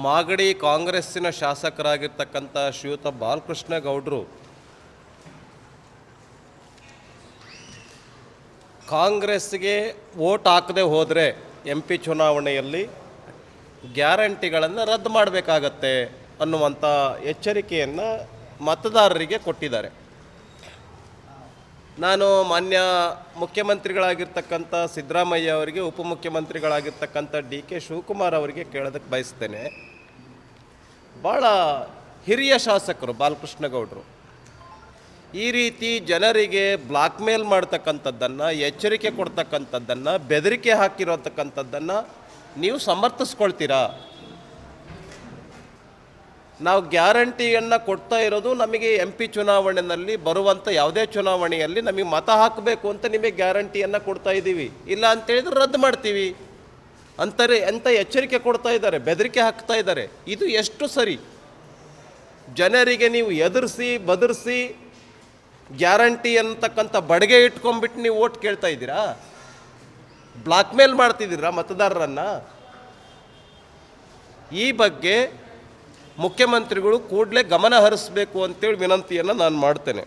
ಮಾಗಡಿ ಕಾಂಗ್ರೆಸ್ಸಿನ ಶಾಸಕರಾಗಿರ್ತಕ್ಕಂಥ ಶ್ರೀಯುತ ಬಾಲಕೃಷ್ಣ ಗೌಡರು ಕಾಂಗ್ರೆಸ್ಗೆ ವೋಟ್ ಹಾಕದೆ ಹೋದರೆ MP ಚುನಾವಣೆಯಲ್ಲಿ ಗ್ಯಾರಂಟಿಗಳನ್ನು ರದ್ದು ಮಾಡಬೇಕಾಗತ್ತೆ ಅನ್ನುವಂಥ ಎಚ್ಚರಿಕೆಯನ್ನು ಮತದಾರರಿಗೆ ಕೊಟ್ಟಿದ್ದಾರೆ. ನಾನು ಮಾನ್ಯ ಮುಖ್ಯಮಂತ್ರಿಗಳಾಗಿರ್ತಕ್ಕಂಥ ಸಿದ್ದರಾಮಯ್ಯ ಅವರಿಗೆ, ಉಪಮುಖ್ಯಮಂತ್ರಿಗಳಾಗಿರ್ತಕ್ಕಂಥ DK ಶಿವಕುಮಾರ್ ಅವರಿಗೆ ಕೇಳೋದಕ್ಕೆ ಬಯಸ್ತೇನೆ. ಭಾಳ ಹಿರಿಯ ಶಾಸಕರು ಬಾಲಕೃಷ್ಣ ಗೌಡರು ಈ ರೀತಿ ಜನರಿಗೆ ಬ್ಲಾಕ್ ಮೇಲ್ ಮಾಡ್ತಕ್ಕಂಥದ್ದನ್ನು, ಎಚ್ಚರಿಕೆ ಕೊಡ್ತಕ್ಕಂಥದ್ದನ್ನು, ಬೆದರಿಕೆ ಹಾಕಿರತಕ್ಕಂಥದ್ದನ್ನು ನೀವು ಸಮರ್ಥಿಸ್ಕೊಳ್ತೀರಾ? ನಾವು ಗ್ಯಾರಂಟಿಯನ್ನು ಕೊಡ್ತಾ ಇರೋದು ನಮಗೆ MP ಚುನಾವಣೆಯಲ್ಲಿ ಬರುವಂಥ ಯಾವುದೇ ಚುನಾವಣೆಯಲ್ಲಿ ನಮಗೆ ಮತ ಹಾಕಬೇಕು ಅಂತ ನಿಮಗೆ ಗ್ಯಾರಂಟಿಯನ್ನು ಕೊಡ್ತಾ ಇದ್ದೀವಿ. ಇಲ್ಲ ಅಂತೇಳಿದ್ರೆ ರದ್ದು ಮಾಡ್ತೀವಿ ಅಂತಾರೆ ಅಂತ ಎಚ್ಚರಿಕೆ ಕೊಡ್ತಾ ಇದ್ದಾರೆ, ಬೆದರಿಕೆ ಹಾಕ್ತಾ ಇದ್ದಾರೆ. ಇದು ಎಷ್ಟು ಸರಿ? ಜನರಿಗೆ ನೀವು ಎದುರಿಸಿ ಬದರಿಸಿ ಗ್ಯಾರಂಟಿ ಅಂತಕ್ಕಂಥ ಬಡಿಗೆ ಇಟ್ಕೊಂಡ್ಬಿಟ್ಟು ನೀವು ಓಟ್ ಕೇಳ್ತಾ ಇದ್ದೀರಾ? ಬ್ಲಾಕ್ ಮೇಲ್ ಮಾಡ್ತಿದ್ದೀರಾ ಮತದಾರರನ್ನು? ಈ ಬಗ್ಗೆ ಮುಖ್ಯಮಂತ್ರಿಗಳು ಕೂಡಲೇ ಗಮನ ಹರಿಸಬೇಕು ಅಂತೇಳಿ ವಿನಂತಿಯನ್ನು ನಾನು ಮಾಡ್ತೇನೆ.